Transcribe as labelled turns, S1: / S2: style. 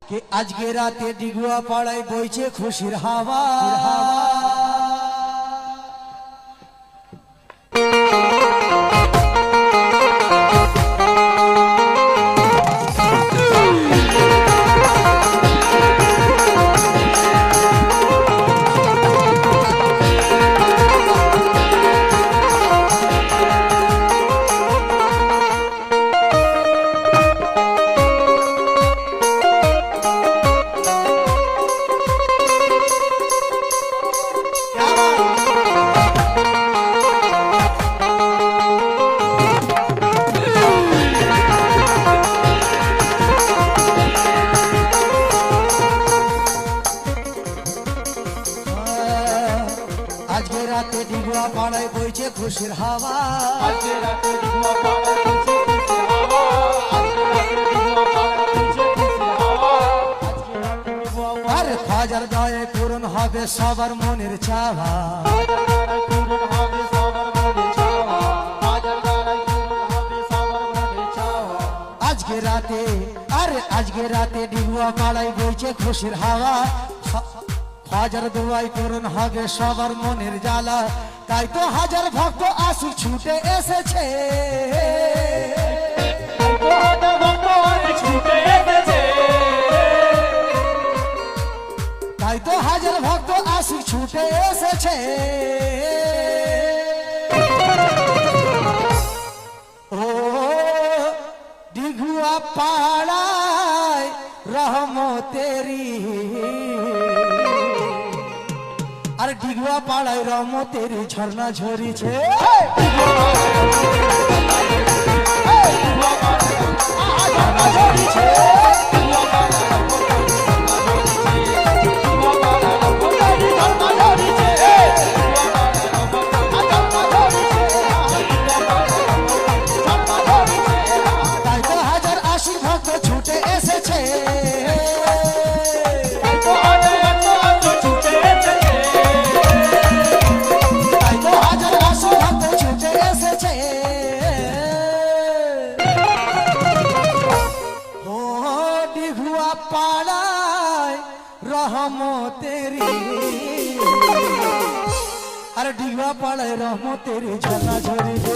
S1: कि आज के राते डिगुआ पाड़ाय बইছে খুশির হাওয়া आज के राते डिगुआ पाड़ाय बইছে খুশির হাওয়া आज के राते डिगुआ पाड़ाय बইছে খুশির হাওয়া आज के राते डिगुआ पाड़ाय बইছে খুশির হাওয়া आज के राते डिगुआ আর হাজার দয়ে পূরণ হবে সবার মনের চাওয়া হাজার দয়ে পূরণ হবে সবার মনের চাওয়া হাজার দয়ে পূরণ হবে সবার মনের চাওয়া आज के राते আরে आज के राते ডিগুয়া পাড়ায় বইছে খুশির হাওয়া হাজার দোয়াই পূরণ হবে সবার মনের জ্বালা তাই তো হাজার ভক্ত আসি ছুটে এসেছে তাই তো হাজার ভক্ত আসি ছুটে এসেছে ও ডিগুয়া পাড়ায় রহমতেরি আর ডিগুয়া পাড়ায় রহমতের ঝর্ণা ঝরিছে তাই তো হাজার আশি ভক্ত ছুটে এসেছে পাড়ায় রহমতেরি আর ডিগুয়া পাড়ায় রহমতেরি ঝর্ণা ঝরিবে